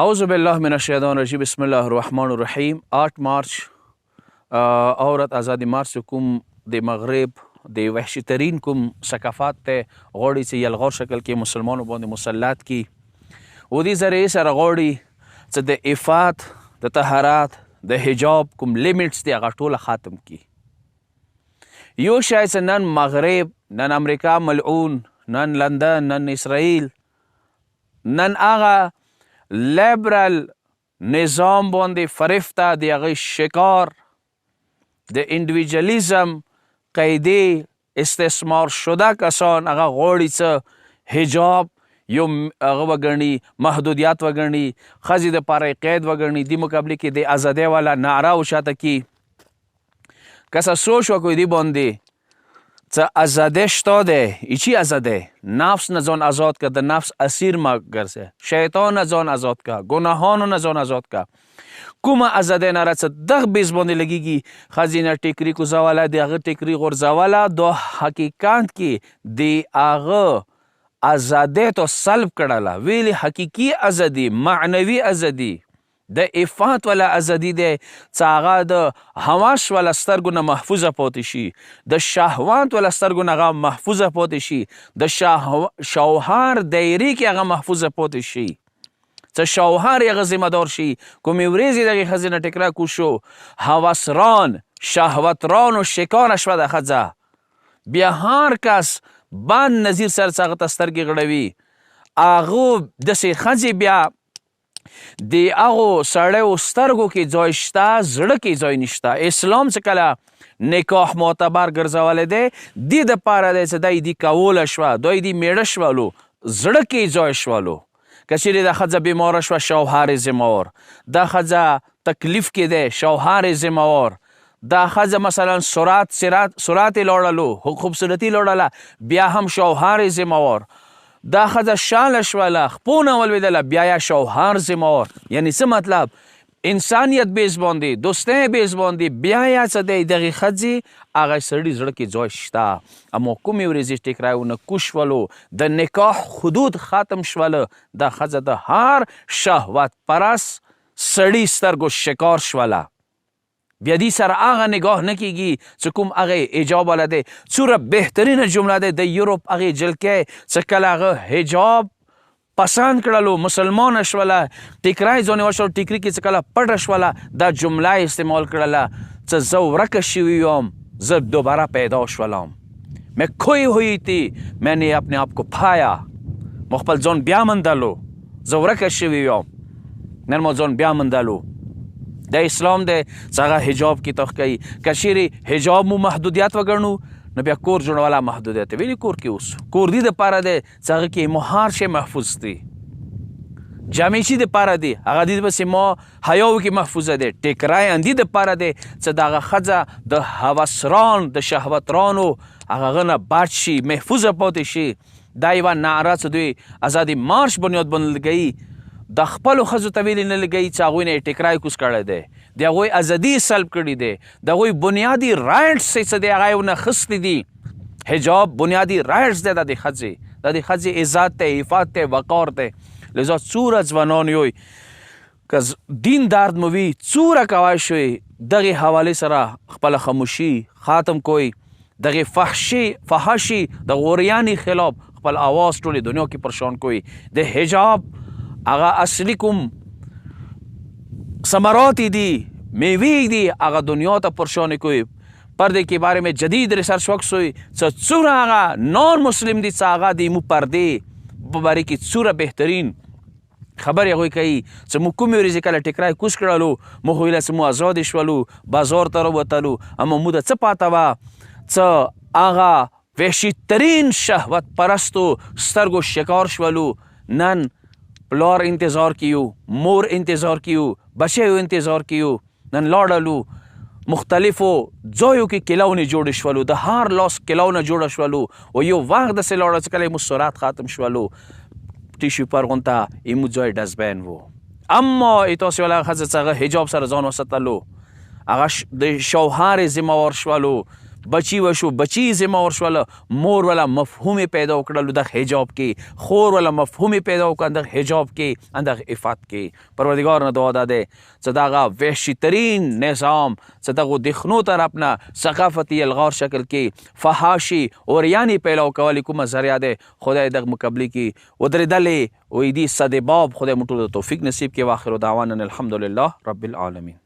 اعوذ بالله من الشیطان الرجیم بسم الله الرحمن الرحیم 8 مارچ عورت آزادی مارچ کوم د مغرب د وحشي ترین کوم ثقافت ته غوړي چې یلغور شکل کې مسلمانو باندې مسلط کی و دې ذریعې سره غوړي چې د عفت د طهارت د حجاب کوم لیمټس دی هغه ټوله ختم کی. یو شای چې نن مغرب، نن امریکا ملعون، نن لندن، نن اسرائیل، نن هغه لیبرل نظام باندې فرفته د هغې شکار د انډیویجولیزم قیدې استثمار شده کسان هغه غواړي څه حجاب یو هغه وګڼي، محدودیت وګڼي، ښځې دپاره قید وګڼي، دې مقابلې کې د ازادۍ والا نعره اوچاته کي. که څه سوچ وکړو دې باندې څه ازادۍ شته دی؟ هیچی ازادۍ. نفس نه ځان آزاد که، د نفس اسیر مه ګرځه، شیطان نه ځان آزاد که، ګناهانو نه ځان آزاد که. کومه ازادۍ ناره څه دغه بیس باندې لګېږي ښځې نه ټیکري کوزوله، د هغه ټیکري غورځوله، دا حقیقت کې د هغه ازادۍ ته سلب کړله. ویلې حقیقي ازادي، معنوي ازادي، د عفت والا ازادي دی چې هغه د هوس والا سترګو نه محفوظه پاتې شي، د شهوات والا سترګو نه هغه محفوظه پاتې شي، د شوهر دایرې کې هغه محفوظه پاتې شي، چې شوهر یې هغه ذمه دار شي. کومې ورځې دغې ښځې نه ټیکری کوشو، هوسران شهوتران و شکاره شوه د ښځه. بیا هر کس بند نظیر سره څه هغه ته سترګې غړوي، هغو داسې ښځې بیا د هغو سړیو سترګو کې ځای شته، زړه کې ځای نشته. اسلام چې کله نکاح معتبر ګرځولی دی، دې دپاره دی چې دی دې کوله شوه، دوی دې میړه شولو، زړه کې ځای شولو. که چیرې دا ښځه بیماره شوه، شوهر یې ذمهوار. دا ښځه تکلیف کې دی، شوهر یې ذمهوار. دا ښځه مثلا سرعت یې لوړلو، خوبصورتي لوړله، بیا هم شوهر یې ذمهوار. دا ښځه شاله شوله، خپونه ولوېدله، بیا یې شوهر ذمهوار. یعنې څه مطلب؟ انسانیت بیس باندې، دوستۍ بیس باندې بیا یې څه دی دغې ښځې هغه سړي زړه کې ځای شته. اما کومې ورځې ټیکری ونه کوز شولو، د نکاح حدود ختم شوله، دا ښځه د هر شهوت پرست سړي سترګو شکار شوله. بیا دې سره هغه نگاه نه کېږي چې کوم هغې حجاب والا دی. څومره بهترینه جمله دی د یوروپ هغې جلکۍ چې کله هغه حجاب پسند کړلو، مسلمانه شوله، ټیکری ځانې وشول، ټیکري کې چې کله پټه شوله، دا جمله یې استعمال کړله چې زه ورکه شوی یم، زه دوباره پیدا شولم. میں کھوئی ہوئی تھی، میں نے اپنے آپ کو پایا. ما خپل ځان بیا موندلو، زه ورکه شوی یم، نن ما ځان بیا موندلو. د اسلام دی چې هغه حجاب کې توخ کوي. که چیرې حجاب مو محدودیت وګڼو نو بیا کور جوړوله محدودیت. ویلې کور کې اوس کور دې دپاره دی چې هغه کې مو هر شی محفوظ دی. جامې دپاره دی هغه دې پسې مو حیاو کې محفوظه دی. ټیکری اندي دپاره دی چې د هغه ښځه د هوسران د شهوترانو هغه نه بچ شي، محفوظه پاتې شي. دا یوه نعره چې دوی ازادي مارچ بنیاد باندې لګوي، د خپلو ښځو ته ویلې نه لګوي چې هغوی نه یې ټیکری کوز کړی دی، د هغوی ازادي سلب کړي دی، د هغوی بنیادي رایټس چې دی هغه یې ونه اخیستي دي. حجاب بنیادي رایټس دی د دې ښځې، د دې ښځې عزت دی، عفت دی، وقار دی. لذا څومره ځوانان یوی که دین درد مو وي، څومره کوای شوی دغې حوالې سره خپله خاموشي ختم کوئ، دغې فحاشي د غوریانې خلاف خپل آواز ټولې دنیا کې پرشان کوئ. د حجاب هغه اصلي کوم ثمراتی دی، میوې دی، هغه دنیا ته پرشان کوئ. پردے کے بارے میں جدید ریسرچ وقت سوئی څومره هغه نان مسلم دي چې هغه د مو پردې په باره کې څومره بهترین خبرې هغوی کوي چې موږ کومې ورځې کله ټیکری کوز کړلو، موږ ویله چې موږ ازادې شولو، بازار ته راوتلو. اما موږ ته څه پاته وه چې هغه وحشي ترین شهوت پرستو سترګو شکار شولو. نن پلار انتظار کیو، مور انتظار کیو، بچیو انتظار کیو، نن لاړلو مختلفو ځایو کې کلاونه جوړ شولو، د هر لاس کلاونه جوړه شولو. او یو وخت داسې لاړه چې کله یې مو سرعت ختم شولو، ټیشو پیپر غونته یې مو ځای ډسبین و. اما تاسې والا ښځه چې هغه حجاب سره ځان وساتلو، هغه د شوهر یې ذمهوار شولو، بچی وشو بچی ذمه ورشوله مور ولا مفهوم پیدا وکړلو د حجاب کې خور ولا مفهوم پیدا وکړ د حجاب کې اندغه عفت کې پروردگار نه دعا ده چې دغه وحشي ترین نظام چې دغه دخنو طرف نه ثقافتی الغار شکل کې فحاشي اور یعنی پیدا کولی کومه ذریعہ ده خدای دغه مقابله کې ودرېدلې وې دي صد باب خدای مټو توفیق نصیب کې واخر دعوانا الحمدلله رب العالمین.